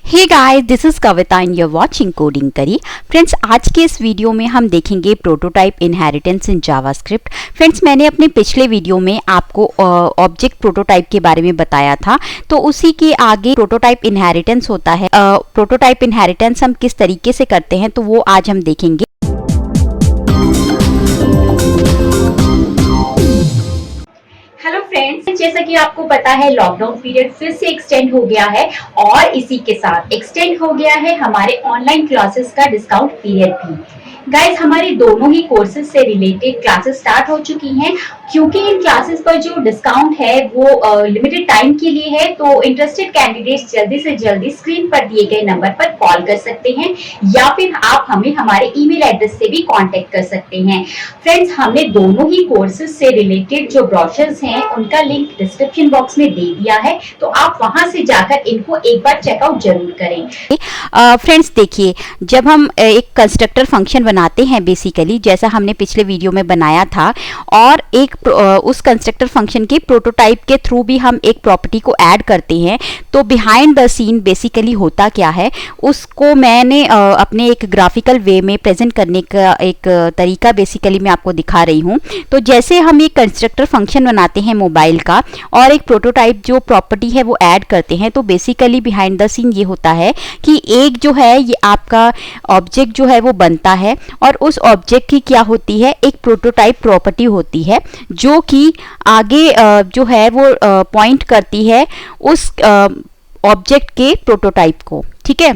Hey guys, this is Kavita and you are watching coding curry. Friends, आज के इस video में हम देखेंगे prototype inheritance in JavaScript. Friends, मैंने अपने पिछले वीडियो में आपको ऑब्जेक्ट प्रोटोटाइप के बारे में बताया था, तो उसी के आगे प्रोटोटाइप इनहेरिटेंस होता है। प्रोटोटाइप इनहेरिटेंस हम किस तरीके से करते हैं तो वो आज हम देखेंगे। हेलो फ्रेंड्स, जैसा कि आपको पता है लॉकडाउन पीरियड फिर से एक्सटेंड हो गया है और इसी के साथ एक्सटेंड हो गया है हमारे ऑनलाइन क्लासेस का डिस्काउंट पीरियड भी। गाइस, हमारी दोनों ही कोर्सेज से रिलेटेड क्लासेस स्टार्ट हो चुकी हैं। क्योंकि इन क्लासेस पर जो डिस्काउंट है वो लिमिटेड टाइम के लिए है, तो इंटरेस्टेड कैंडिडेट्स जल्दी से जल्दी स्क्रीन पर दिए गए नंबर पर कॉल कर सकते हैं या फिर आप हमें हमारे ईमेल एड्रेस से भी कांटेक्ट कर सकते हैं। फ्रेंड्स, हमने दोनों ही कोर्सेज से रिलेटेड जो ब्रोशर्स हैं उनका लिंक डिस्क्रिप्शन बॉक्स में दे दिया है, तो आप वहां से जाकर इनको एक बार चेकआउट जरूर करें। फ्रेंड्स, देखिए, जब हम एक कंस्ट्रक्टर फंक्शन बनाते हैं बेसिकली, जैसा हमने पिछले वीडियो में बनाया था, और एक उस कंस्ट्रक्टर फंक्शन के प्रोटोटाइप के थ्रू भी हम एक प्रॉपर्टी को ऐड करते हैं, तो बिहाइंड द सीन बेसिकली होता क्या है उसको मैंने अपने एक ग्राफिकल वे में प्रेजेंट करने का एक तरीका बेसिकली मैं आपको दिखा रही हूँ। तो जैसे हम एक कंस्ट्रक्टर फंक्शन बनाते हैं मोबाइल का और एक प्रोटोटाइप जो प्रॉपर्टी है वो ऐड करते हैं, तो बेसिकली बिहाइंड द सीन ये होता है कि एक जो है ये आपका ऑब्जेक्ट जो है वो बनता है और उस ऑब्जेक्ट की क्या होती है, एक प्रोटोटाइप प्रॉपर्टी होती है जो कि आगे जो है वो पॉइंट करती है उस ऑब्जेक्ट के प्रोटोटाइप को। ठीक है,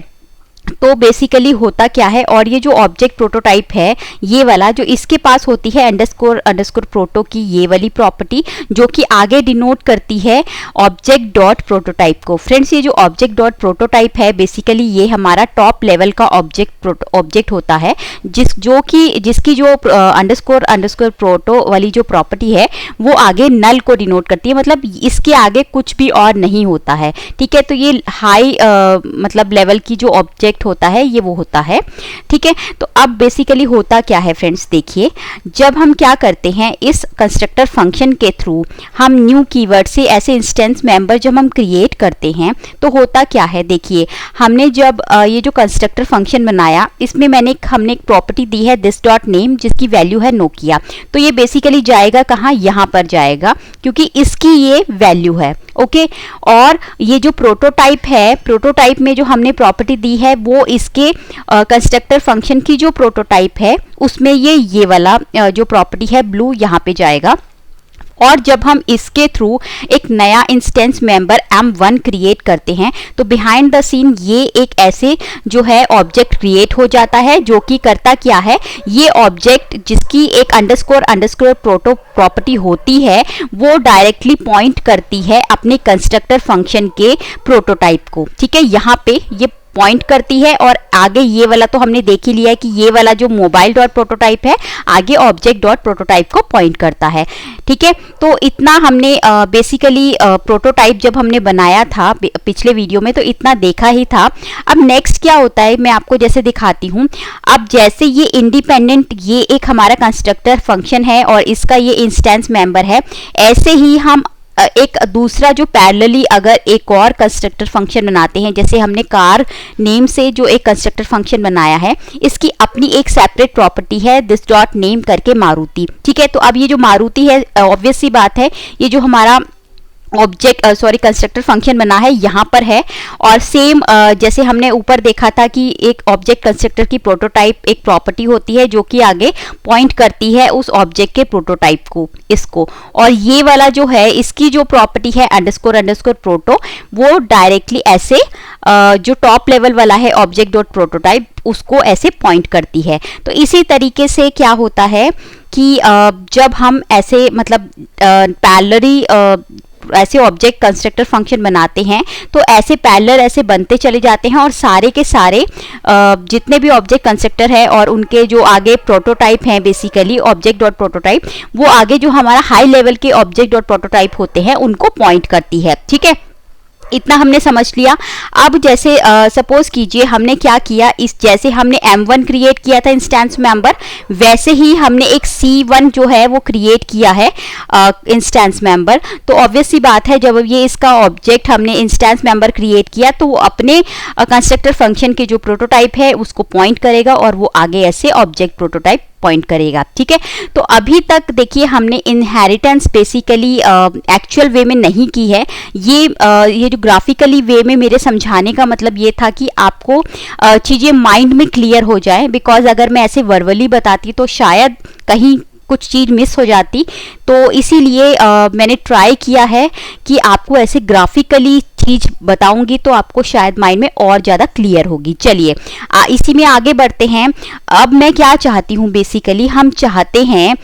तो बेसिकली होता क्या है, और ये जो ऑब्जेक्ट प्रोटोटाइप है ये वाला, जो इसके पास होती है अंडरस्कोर प्रोटो की ये वाली प्रॉपर्टी जो कि आगे डिनोट करती है ऑब्जेक्ट डॉट प्रोटोटाइप को। फ्रेंड्स, ये जो ऑब्जेक्ट डॉट प्रोटोटाइप है बेसिकली ये हमारा टॉप लेवल का ऑब्जेक्ट होता है, जिसकी जो अंडरस्कोर प्रोटो वाली जो प्रॉपर्टी है वो आगे नल को डिनोट करती है, मतलब इसके आगे कुछ भी और नहीं होता है। ठीक है, तो ये हाई मतलब लेवल की जो ऑब्जेक्ट होता है ये वो होता है। ठीक है, तो अब बेसिकली होता क्या है फ्रेंड्स, देखिए, जब हम क्या करते हैं इस कंस्ट्रक्टर फंक्शन के थ्रू हम न्यू कीवर्ड से ऐसे इंस्टेंस मेंबर जब हम क्रिएट करते हैं तो होता क्या है, देखिए, हमने जब ये जो कंस्ट्रक्टर फंक्शन बनाया इसमें हमने एक प्रॉपर्टी दी है दिस डॉट नेम जिसकी वैल्यू है नोकिया। तो ये बेसिकली जाएगा कहाँ, यहाँ पर जाएगा क्योंकि इसकी ये वैल्यू है। ओके, और ये जो प्रोटोटाइप है, प्रोटोटाइप में जो हमने प्रॉपर्टी दी है वो इसके कंस्ट्रक्टर फंक्शन की जो प्रोटोटाइप है उसमें ये वाला जो प्रॉपर्टी है ब्लू यहाँ पे जाएगा। और जब हम इसके थ्रू एक नया इंस्टेंस मेंबर m1 क्रिएट करते हैं तो बिहाइंड द सीन ये एक ऐसे जो है ऑब्जेक्ट क्रिएट हो जाता है जो कि करता क्या है, ये ऑब्जेक्ट जिसकी एक अंडरस्कोर प्रोटो प्रॉपर्टी होती है वो डायरेक्टली पॉइंट करती है अपने कंस्ट्रक्टर फंक्शन के प्रोटोटाइप को। ठीक है, यहाँ पे ये पॉइंट करती है और आगे ये वाला तो हमने देख ही लिया है कि ये वाला जो मोबाइल डॉट प्रोटोटाइप है आगे ऑब्जेक्ट डॉट प्रोटोटाइप को पॉइंट करता है। ठीक है, तो इतना हमने बेसिकली प्रोटोटाइप जब हमने बनाया था पिछले वीडियो में तो इतना देखा ही था। अब नेक्स्ट क्या होता है मैं आपको जैसे दिखाती हूँ। अब जैसे ये इंडिपेंडेंट ये एक हमारा कंस्ट्रक्टर फंक्शन है और इसका ये इंस्टेंस मेंबर है, ऐसे ही हम एक दूसरा जो पैरेलली अगर एक और कंस्ट्रक्टर फंक्शन बनाते हैं, जैसे हमने कार नेम से जो एक कंस्ट्रक्टर फंक्शन बनाया है इसकी अपनी एक सेपरेट प्रॉपर्टी है दिस डॉट नेम करके मारुति। ठीक है, तो अब ये जो मारुति है ऑब्वियस सी बात है ये जो हमारा कंस्ट्रक्टर फंक्शन बना है यहाँ पर है, और सेम जैसे हमने ऊपर देखा था कि एक ऑब्जेक्ट कंस्ट्रक्टर की प्रोटोटाइप एक प्रॉपर्टी होती है जो कि आगे पॉइंट करती है उस ऑब्जेक्ट के प्रोटोटाइप को, इसको, और ये वाला जो है इसकी जो प्रॉपर्टी है अंडरस्कोर प्रोटो वो डायरेक्टली ऐसे जो टॉप लेवल वाला है ऑब्जेक्ट डॉट प्रोटोटाइप उसको ऐसे पॉइंट करती है। तो इसी तरीके से क्या होता है कि जब हम ऐसे मतलब पैरेलली ऐसे ऑब्जेक्ट कंस्ट्रक्टर फंक्शन बनाते हैं तो ऐसे पैरेलल ऐसे बनते चले जाते हैं और सारे के सारे जितने भी ऑब्जेक्ट कंस्ट्रक्टर है और उनके जो आगे प्रोटोटाइप हैं बेसिकली ऑब्जेक्ट डॉट प्रोटोटाइप वो आगे जो हमारा हाई लेवल के ऑब्जेक्ट डॉट प्रोटोटाइप होते हैं उनको पॉइंट करती है। ठीक है, इतना हमने समझ लिया। अब जैसे सपोज कीजिए हमने क्या किया, इस जैसे हमने m1 क्रिएट किया था इंस्टेंस मेंबर, वैसे ही हमने एक c1 जो है वो क्रिएट किया है इंस्टेंस मेंबर। तो ऑब्वियस सी बात है, जब ये इसका ऑब्जेक्ट हमने इंस्टेंस मेंबर क्रिएट किया तो वो अपने कंस्ट्रक्टर फंक्शन के जो प्रोटोटाइप है उसको पॉइंट करेगा और वो आगे ऐसे ऑब्जेक्ट प्रोटोटाइप पॉइंट करेगा। ठीक है, तो अभी तक देखिए हमने इनहेरिटेंस बेसिकली एक्चुअल वे में नहीं की है। ये जो ग्राफिकली वे में मेरे समझाने का मतलब ये था कि आपको चीज़ें माइंड में क्लियर हो जाए, बिकॉज अगर मैं ऐसे वर्बली बताती तो शायद कहीं कुछ चीज़ मिस हो जाती। तो इसीलिए मैंने ट्राई किया है कि आपको ऐसे ग्राफिकली चीज़ बताऊंगी तो आपको शायद माइंड में और ज़्यादा क्लियर होगी। चलिए इसी में आगे बढ़ते हैं। अब मैं क्या चाहती हूँ, बेसिकली हम चाहते हैं,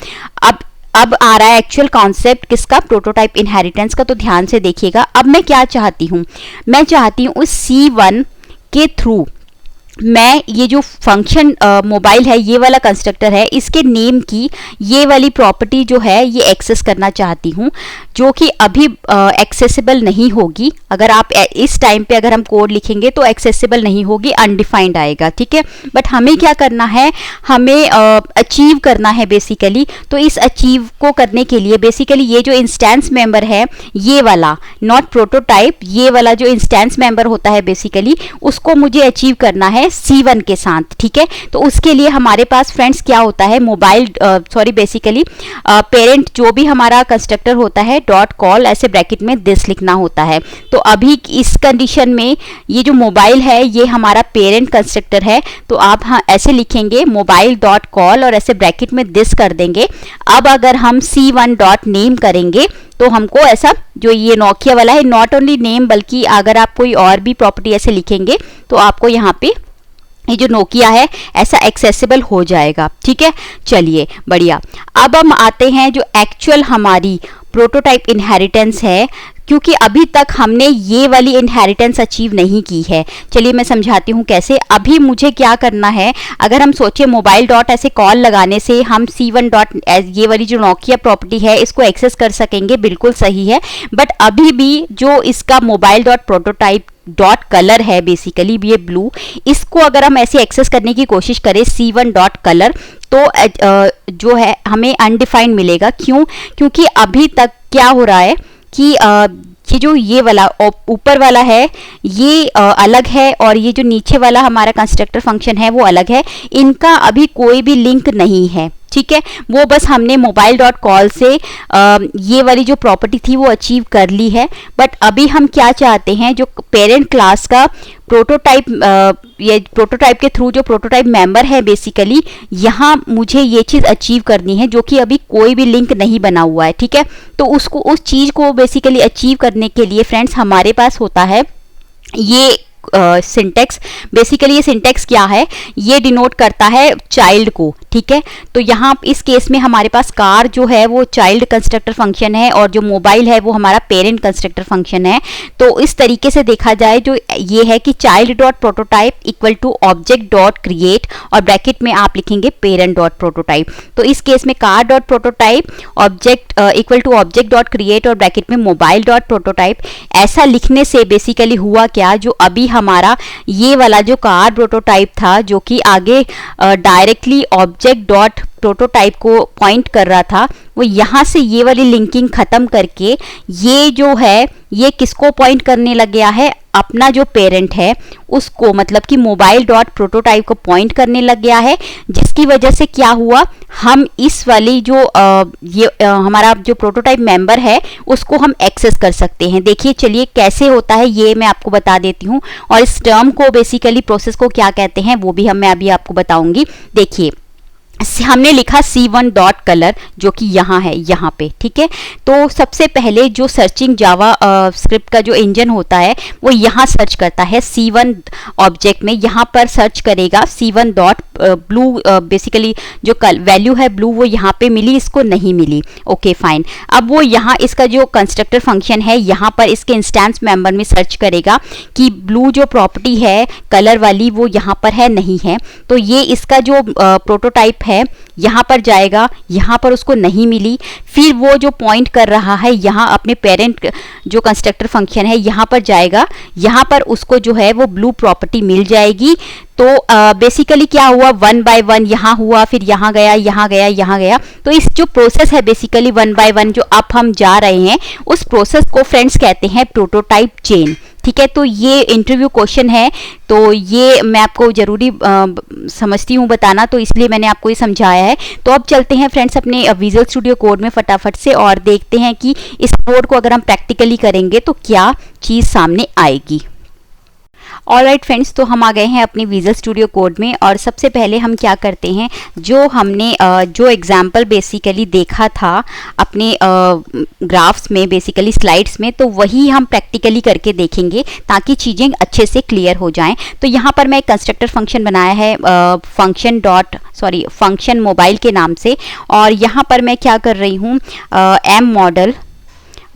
अब आ रहा है एक्चुअल कॉन्सेप्ट किसका, प्रोटोटाइप इनहेरिटेंस का। तो ध्यान से देखिएगा। अब मैं क्या चाहती हूँ, मैं चाहती हूँ उस C1 के थ्रू मैं ये जो फंक्शन मोबाइल है, ये वाला कंस्ट्रक्टर है, इसके नेम की ये वाली प्रॉपर्टी जो है ये एक्सेस करना चाहती हूँ, जो कि अभी एक्सेसिबल नहीं होगी। अगर आप इस टाइम पे अगर हम कोड लिखेंगे तो एक्सेसिबल नहीं होगी, अनडिफाइंड आएगा। ठीक है, बट हमें क्या करना है, हमें अचीव करना है बेसिकली। तो इस अचीव को करने के लिए बेसिकली ये जो इंस्टेंस मेंबर है, ये वाला, नॉट प्रोटोटाइप, ये वाला जो इंस्टेंस मेंबर होता है बेसिकली, उसको मुझे अचीव करना है C1 के साथ। ठीक है, तो उसके लिए हमारे पास फ्रेंड्स क्या होता है, मोबाइल बेसिकली पेरेंट जो भी हमारा कंस्ट्रक्टर होता है डॉट कॉल, ऐसे ब्रैकेट में दिस लिखना होता है। तो अभी इस कंडीशन में ये जो मोबाइल है ये हमारा पेरेंट कंस्ट्रक्टर है, तो आप ऐसे लिखेंगे मोबाइल डॉट कॉल और ऐसे ब्रैकेट में दिस कर देंगे। अब अगर हम C1 डॉट नेम करेंगे तो हमको ऐसा जो ये नोकिया वाला है, नॉट ओनली नेम बल्कि अगर आप कोई और भी प्रॉपर्टी ऐसे लिखेंगे तो आपको यहाँ पे ये जो नोकिया है ऐसा एक्सेसिबल हो जाएगा। ठीक है, चलिए बढ़िया। अब हम आते हैं जो एक्चुअल हमारी प्रोटोटाइप इनहेरिटेंस है, क्योंकि अभी तक हमने ये वाली इनहेरिटेंस अचीव नहीं की है। चलिए मैं समझाती हूँ कैसे। अभी मुझे क्या करना है, अगर हम सोचे मोबाइल डॉट ऐसे कॉल लगाने से हम C1 डॉट ये वाली जो नोकिया प्रॉपर्टी है इसको एक्सेस कर सकेंगे, बिल्कुल सही है। बट अभी भी जो इसका mobile dot prototype dot colour है बेसिकली ये ब्लू, इसको अगर हम ऐसे एक्सेस करने की कोशिश करें C1 डॉट कलर तो जो है हमें अनडिफाइंड मिलेगा। क्यों? क्योंकि अभी तक क्या हो रहा है कि ये जो ये वाला ऊपर वाला है ये अलग है और ये जो नीचे वाला हमारा कंस्ट्रक्टर फंक्शन है वो अलग है, इनका अभी कोई भी लिंक नहीं है। ठीक है, वो बस हमने मोबाइल डॉट कॉल से ये वाली जो प्रॉपर्टी थी वो अचीव कर ली है। बट अभी हम क्या चाहते हैं, जो पेरेंट क्लास का प्रोटोटाइप, ये प्रोटोटाइप के थ्रू जो प्रोटोटाइप मेंबर है बेसिकली, यहाँ मुझे ये चीज़ अचीव करनी है जो कि अभी कोई भी लिंक नहीं बना हुआ है। ठीक है, तो उसको उस चीज़ को बेसिकली अचीव करने के लिए फ्रेंड्स हमारे पास होता है ये सिंटेक्स। बेसिकली ये सिंटेक्स क्या है, ये डिनोट करता है चाइल्ड को। ठीक है, तो यहाँ इस केस में हमारे पास कार जो है वो चाइल्ड कंस्ट्रक्टर फंक्शन है और जो मोबाइल है वो हमारा पेरेंट कंस्ट्रक्टर फंक्शन है। तो इस तरीके से देखा जाए जो ये है कि child dot prototype equal to object dot create और ब्रैकेट में आप लिखेंगे पेरेंट डॉट प्रोटोटाइप। तो इस केस में car dot prototype object equal to object dot create और ब्रैकेट में मोबाइल डॉट प्रोटोटाइप। ऐसा लिखने से बेसिकली हुआ क्या, जो अभी हमारा ये वाला जो कार प्रोटोटाइप था जो कि आगे डायरेक्टली ऑब्जेक्ट डॉट प्रोटोटाइप को पॉइंट कर रहा था, वो यहाँ से ये वाली लिंकिंग खत्म करके ये जो है ये किसको पॉइंट करने लग गया है, अपना जो पेरेंट है उसको, मतलब कि मोबाइल डॉट प्रोटोटाइप को पॉइंट करने लग गया है। जिसकी वजह से क्या हुआ, हम इस वाली जो हमारा जो प्रोटोटाइप मेंबर है उसको हम एक्सेस कर सकते हैं। देखिए चलिए कैसे होता है ये मैं आपको बता देती हूँ, और इस टर्म को बेसिकली प्रोसेस को क्या कहते हैं वो भी मैं अभी आपको बताऊंगी। देखिए हमने लिखा C1 डॉट कलर जो कि यहाँ है, यहाँ पे। ठीक है, तो सबसे पहले जो सर्चिंग जावा स्क्रिप्ट का जो इंजन होता है वो यहाँ सर्च करता है C1 ऑब्जेक्ट में, यहाँ पर सर्च करेगा C1 डॉट ब्लू, बेसिकली जो वैल्यू है ब्लू वो यहाँ पे मिली, इसको नहीं मिली। ओके फाइन, अब वो यहाँ इसका जो कंस्ट्रक्टर फंक्शन है यहाँ पर इसके इंस्टेंस मेंबर में सर्च करेगा कि ब्लू जो प्रॉपर्टी है कलर वाली वो यहाँ पर है नहीं है। तो ये इसका जो प्रोटोटाइप है यहाँ पर जाएगा, यहाँ पर उसको नहीं मिली, फिर वो जो पॉइंट कर रहा है यहाँ अपने पेरेंट जो कंस्ट्रक्टर फंक्शन है यहाँ पर जाएगा, यहाँ पर उसको जो है वो ब्लू प्रॉपर्टी मिल जाएगी। तो बेसिकली क्या हुआ, 1 बाय 1 यहाँ हुआ, फिर यहाँ गया, यहाँ गया, यहाँ गया। तो इस जो प्रोसेस है बेसिकली 1 बाय 1 जो अब हम जा रहे हैं, उस प्रोसेस को फ्रेंड्स कहते हैं प्रोटोटाइप चेन। ठीक है, तो ये इंटरव्यू क्वेश्चन है, तो ये मैं आपको जरूरी समझती हूँ बताना, तो इसलिए मैंने आपको ये समझाया है। तो अब चलते हैं फ्रेंड्स अपने विजुअल स्टूडियो कोड में फटाफट से और देखते हैं कि इस कोड को अगर हम प्रैक्टिकली करेंगे तो क्या चीज़ सामने आएगी। ऑलराइट फ्रेंड्स, तो हम आ गए हैं अपनी विजुअल स्टूडियो कोड में और सबसे पहले हम क्या करते हैं, जो हमने जो एग्जाम्पल बेसिकली देखा था अपने ग्राफ्स में, बेसिकली स्लाइड्स में, तो वही हम प्रैक्टिकली करके देखेंगे ताकि चीज़ें अच्छे से क्लियर हो जाएं। तो यहाँ पर मैं एक कंस्ट्रक्टर फंक्शन बनाया है फंक्शन मोबाइल के नाम से, और यहाँ पर मैं क्या कर रही हूँ, एम मॉडल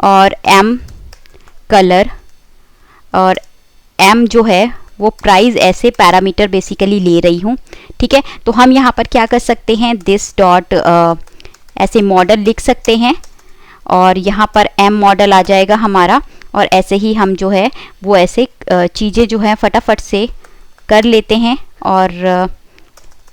और एम कलर और एम जो है वो प्राइस ऐसे पैरामीटर बेसिकली ले रही हूँ। ठीक है, तो हम यहाँ पर क्या कर सकते हैं, दिस डॉट ऐसे मॉडल लिख सकते हैं और यहाँ पर एम मॉडल आ जाएगा हमारा, और ऐसे ही हम जो है वो ऐसे चीज़ें जो है फटाफट से कर लेते हैं। और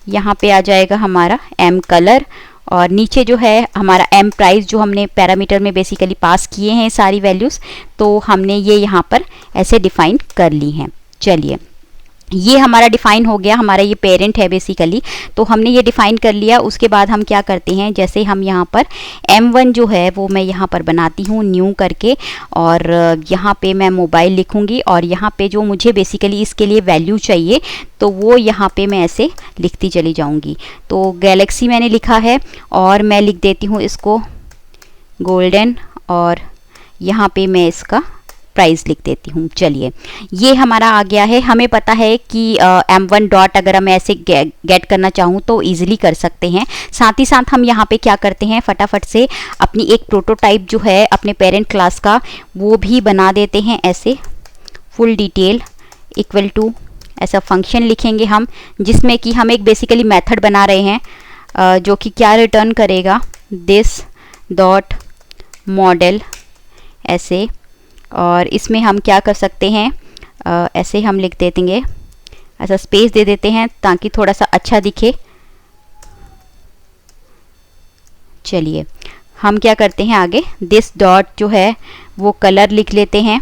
यहाँ पे आ जाएगा हमारा एम कलर, और नीचे जो है हमारा एम प्राइस जो हमने पैरामीटर में बेसिकली पास किए हैं सारी वैल्यूज़, तो हमने ये यहाँ पर ऐसे डिफाइन कर ली हैं। चलिए, ये हमारा डिफाइन हो गया, हमारा ये पेरेंट है बेसिकली, तो हमने ये डिफाइन कर लिया। उसके बाद हम क्या करते हैं, जैसे हम यहाँ पर M1 जो है वो मैं यहाँ पर बनाती हूँ न्यू करके, और यहाँ पे मैं मोबाइल लिखूँगी, और यहाँ पे जो मुझे बेसिकली इसके लिए वैल्यू चाहिए तो वो यहाँ पे मैं ऐसे लिखती चली जाऊँगी। तो गैलेक्सी मैंने लिखा है और मैं लिख देती हूँ इसको गोल्डन, और यहाँ पे मैं इसका प्राइस लिख देती हूँ। चलिए, ये हमारा आ गया है। हमें पता है कि M1 डॉट अगर हम ऐसे गेट करना चाहूँ तो इजीली कर सकते हैं। साथ ही साथ हम यहाँ पे क्या करते हैं, फटाफट से अपनी एक प्रोटोटाइप जो है अपने पेरेंट क्लास का वो भी बना देते हैं। ऐसे फुल डिटेल इक्वल टू ऐसा फंक्शन लिखेंगे हम, जिसमें कि हम एक बेसिकली मेथड बना रहे हैं जो कि क्या रिटर्न करेगा, दिस डॉट मॉडल ऐसे, और इसमें हम क्या कर सकते हैं, ऐसे हम लिख देंगे, ऐसा स्पेस दे देते हैं ताकि थोड़ा सा अच्छा दिखे। चलिए, हम क्या करते हैं आगे, दिस डॉट जो है वो कलर लिख लेते हैं,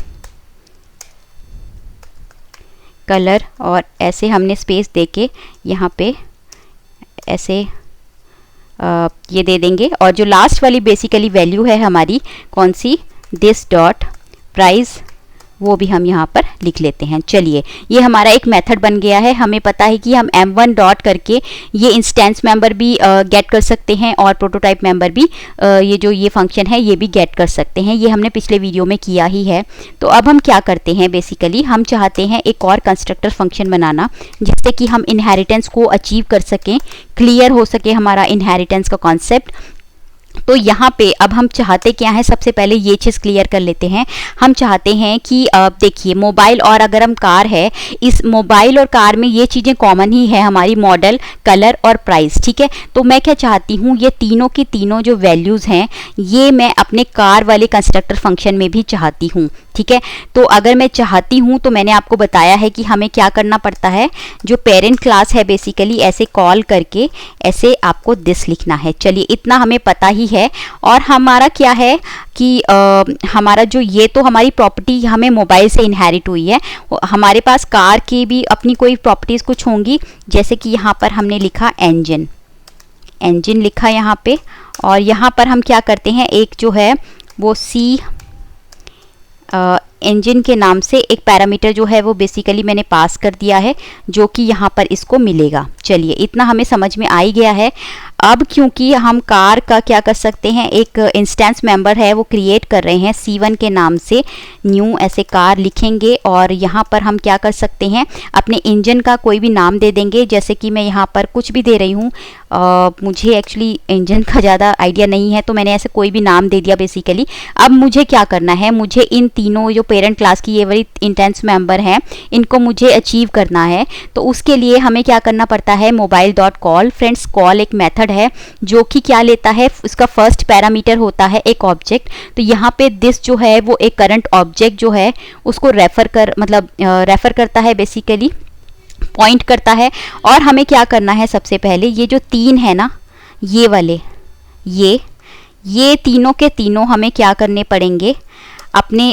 कलर, और ऐसे हमने स्पेस देके यहाँ पे ऐसे ये दे देंगे। और जो लास्ट वाली बेसिकली वैल्यू है हमारी कौन सी, दिस डॉट प्राइस, वो भी हम यहाँ पर लिख लेते हैं। चलिए, ये हमारा एक मेथड बन गया है। हमें पता है कि हम M1 डॉट करके ये इंस्टेंस मेंबर भी गेट कर सकते हैं और प्रोटोटाइप मेंबर भी ये जो ये फंक्शन है ये भी गेट कर सकते हैं। ये हमने पिछले वीडियो में किया ही है। तो अब हम क्या करते हैं, बेसिकली हम चाहते हैं एक और कंस्ट्रक्टर फंक्शन बनाना जिससे कि हम इनहेरिटेंस को अचीव कर सकें, क्लियर हो सके हमारा इनहेरिटेंस का कॉन्सेप्ट। तो यहाँ पे अब हम चाहते क्या है, सबसे पहले ये चीज़ क्लियर कर लेते हैं। हम चाहते हैं कि देखिए, मोबाइल और अगर हम कार है, इस मोबाइल और कार में ये चीज़ें कॉमन ही है हमारी, मॉडल, कलर और प्राइस। ठीक है, तो मैं क्या चाहती हूँ, ये तीनों की तीनों जो वैल्यूज़ हैं ये मैं अपने कार वाले कंस्ट्रक्टर फंक्शन में भी चाहती हूँ। ठीक है, तो अगर मैं चाहती हूँ तो मैंने आपको बताया है कि हमें क्या करना पड़ता है, जो पेरेंट क्लास है बेसिकली ऐसे कॉल करके ऐसे आपको दिस लिखना है। चलिए, इतना हमें पता ही है। और हमारा क्या है कि हमारा जो ये तो हमारी प्रॉपर्टी हमें मोबाइल से इनहेरिट हुई है, हमारे पास कार की भी अपनी कोई प्रॉपर्टीज़ कुछ होंगी, जैसे कि यहाँ पर हमने लिखा इंजन, इंजन लिखा यहाँ पे, और यहाँ पर हम क्या करते हैं, एक जो है वो सी इंजन के नाम से एक पैरामीटर जो है वो बेसिकली मैंने पास कर दिया है, जो कि यहाँ पर इसको मिलेगा। चलिए, इतना हमें समझ में आ ही गया है। अब क्योंकि हम कार का क्या कर सकते हैं, एक इंस्टेंस मेंबर है वो क्रिएट कर रहे हैं C1 के नाम से, न्यू ऐसे कार लिखेंगे, और यहाँ पर हम क्या कर सकते हैं, अपने इंजन का कोई भी नाम दे देंगे। जैसे कि मैं यहाँ पर कुछ भी दे रही हूँ, मुझे एक्चुअली इंजन का ज़्यादा आइडिया नहीं है तो मैंने ऐसे कोई भी नाम दे दिया बेसिकली। अब मुझे क्या करना है, मुझे इन तीनों जो पेरेंट क्लास की ये वाली इंटेंस मेंबर हैं, इनको मुझे अचीव करना है। तो उसके लिए हमें क्या करना पड़ता है, mobile dot call. Friends, call एक मेथड है जो कि क्या लेता है, उसका फर्स्ट पैरामीटर होता है एक ऑब्जेक्ट। तो यहाँ पे दिस जो है वो एक करंट ऑब्जेक्ट जो है उसको रेफर करता है, बेसिकली पॉइंट करता है। और हमें क्या करना है, सबसे पहले ये जो 3 है ना, ये वाले, ये तीनों के तीनों हमें क्या करने पड़ेंगे, अपने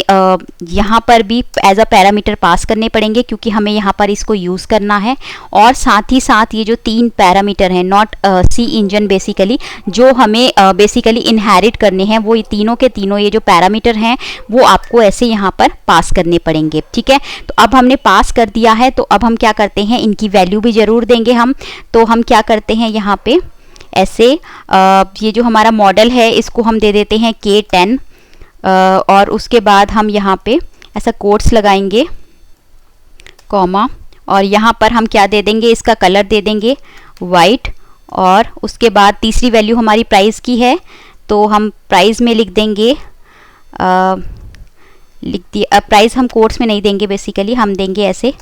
यहाँ पर भी एज अ पैरामीटर पास करने पड़ेंगे, क्योंकि हमें यहाँ पर इसको यूज़ करना है। और साथ ही साथ ये जो 3 पैरामीटर हैं, नॉट सी इंजन बेसिकली, जो हमें बेसिकली इनहेरिट करने हैं, वो ये तीनों के तीनों ये जो पैरामीटर हैं वो आपको ऐसे यहाँ पर पास करने पड़ेंगे। ठीक है, तो अब हमने पास कर दिया है, तो अब हम क्या करते हैं, इनकी वैल्यू भी ज़रूर देंगे हम। तो हम क्या करते हैं, यहाँ पे ऐसे ये जो हमारा मॉडल है इसको हम दे देते हैं K10, और उसके बाद हम यहाँ पे ऐसा कोट्स लगाएंगे, कॉमा, और यहाँ पर हम क्या दे देंगे, इसका कलर दे देंगे वाइट। और उसके बाद तीसरी वैल्यू हमारी प्राइस की है, तो हम प्राइस में लिख देंगे, प्राइस हम कोट्स में नहीं देंगे, बेसिकली हम देंगे ऐसे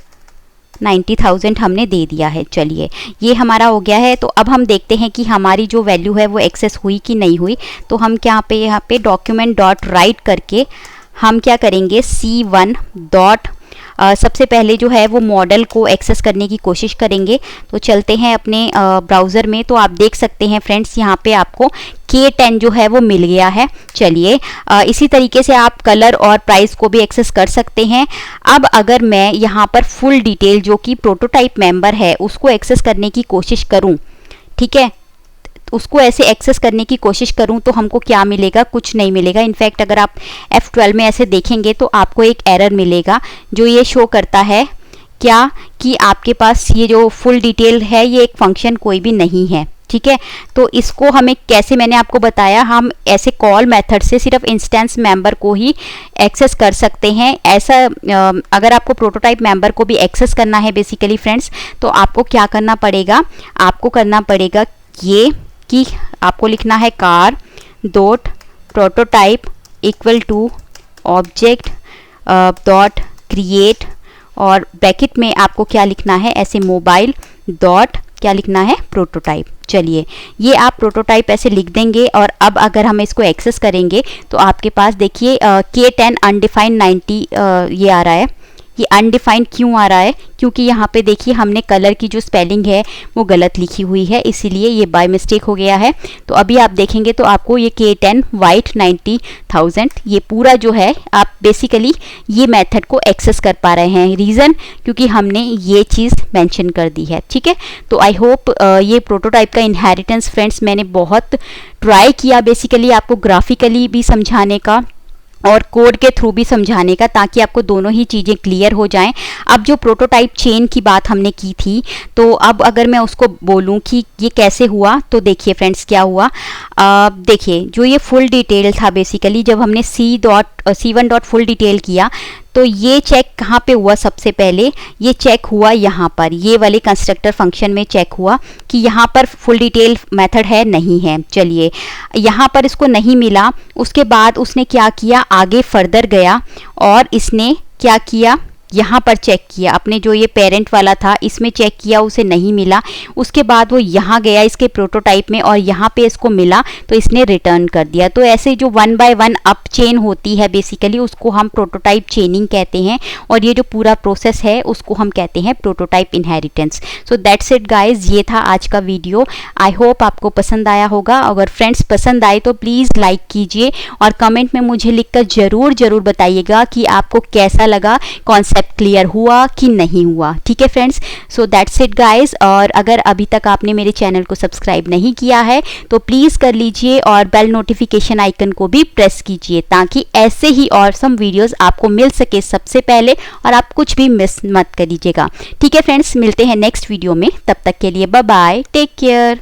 90,000 हमने दे दिया है। चलिए, ये हमारा हो गया है। तो अब हम देखते हैं कि हमारी जो वैल्यू है वो एक्सेस हुई कि नहीं हुई। तो हम क्या पे यहाँ पे डॉक्यूमेंट डॉट राइट करके हम क्या करेंगे, C1 डॉट सबसे पहले जो है वो मॉडल को एक्सेस करने की कोशिश करेंगे। तो चलते हैं अपने ब्राउज़र में, तो आप देख सकते हैं फ्रेंड्स यहाँ पे आपको K10 जो है वो मिल गया है। चलिए, इसी तरीके से आप कलर और प्राइस को भी एक्सेस कर सकते हैं। अब अगर मैं यहाँ पर फुल डिटेल जो कि प्रोटोटाइप मेंबर है उसको एक्सेस करने की कोशिश करूँ, ठीक है, उसको ऐसे एक्सेस करने की कोशिश करूं तो हमको क्या मिलेगा, कुछ नहीं मिलेगा। इनफैक्ट अगर आप F12 में ऐसे देखेंगे तो आपको एक एरर मिलेगा जो ये शो करता है क्या, कि आपके पास ये जो फुल डिटेल है ये एक फंक्शन कोई भी नहीं है। ठीक है, तो इसको हमें कैसे, मैंने आपको बताया, हम ऐसे कॉल मेथड से सिर्फ इंस्टेंस मेंबर को ही एक्सेस कर सकते हैं। ऐसा अगर आपको प्रोटोटाइप मेंबर को भी एक्सेस करना है बेसिकली फ्रेंड्स, तो आपको क्या करना पड़ेगा, आपको करना पड़ेगा ये कि आपको लिखना है car dot prototype equal to object dot create, और ब्रैकेट में आपको क्या लिखना है, ऐसे मोबाइल डॉट क्या लिखना है, प्रोटोटाइप। चलिए, ये आप प्रोटोटाइप ऐसे लिख देंगे। और अब अगर हम इसको एक्सेस करेंगे तो आपके पास देखिए K10 अनडिफाइंड 90 ये आ रहा है। ये अनडिफाइंड क्यों आ रहा है, क्योंकि यहाँ पे देखिए हमने कलर की जो स्पेलिंग है वो गलत लिखी हुई है, इसीलिए ये बाय मिस्टेक हो गया है। तो अभी आप देखेंगे तो आपको ये K10 वाइट 90,000 ये पूरा जो है आप बेसिकली ये मेथड को एक्सेस कर पा रहे हैं। रीज़न, क्योंकि हमने ये चीज़ मेंशन कर दी है। ठीक है, तो आई होप ये प्रोटोटाइप का इनहेरिटेंस फ्रेंड्स मैंने बहुत ट्राई किया बेसिकली आपको ग्राफिकली भी समझाने का और कोड के थ्रू भी समझाने का, ताकि आपको दोनों ही चीज़ें क्लियर हो जाएं। अब जो प्रोटोटाइप चेन की बात हमने की थी, तो अब अगर मैं उसको बोलूं कि ये कैसे हुआ, तो देखिए फ्रेंड्स क्या हुआ। देखिए, जो ये फुल डिटेल था बेसिकली, जब हमने C1 डॉट फुल डिटेल किया तो ये चेक कहाँ पे हुआ, सबसे पहले ये चेक हुआ यहाँ पर, ये वाले कंस्ट्रक्टर फंक्शन में चेक हुआ कि यहाँ पर फुल डिटेल मेथड है नहीं है। चलिए, यहाँ पर इसको नहीं मिला। उसके बाद उसने क्या किया, आगे फर्दर गया और इसने क्या किया, यहाँ पर चेक किया, अपने जो ये पेरेंट वाला था इसमें चेक किया, उसे नहीं मिला। उसके बाद वो यहाँ गया इसके प्रोटोटाइप में और यहाँ पे इसको मिला, तो इसने रिटर्न कर दिया। तो ऐसे जो 1 बाय 1 अप चेन होती है बेसिकली, उसको हम प्रोटोटाइप चेनिंग कहते हैं, और ये जो पूरा प्रोसेस है उसको हम कहते हैं prototype inheritance. So that's it guys, ये था आज का वीडियो। आई होप आपको पसंद आया होगा। अगर फ्रेंड्स पसंद आए तो प्लीज़ लाइक कीजिए और कमेंट में मुझे लिखकर ज़रूर बताइएगा कि आपको कैसा लगा, कॉन्सेप्ट क्लियर हुआ कि नहीं हुआ। ठीक है friends, so that's it guys. और अगर अभी तक आपने मेरे चैनल को सब्सक्राइब नहीं किया है तो प्लीज़ कर लीजिए और बेल नोटिफिकेशन आइकन को भी प्रेस कीजिए, ताकि ऐसे ही ऑसम वीडियोस आपको मिल सके सबसे पहले और आप कुछ भी मिस मत करिएगा। ठीक है फ्रेंड्स, मिलते हैं नेक्स्ट वीडियो में, तब तक के लिए बाय बाय, टेक केयर।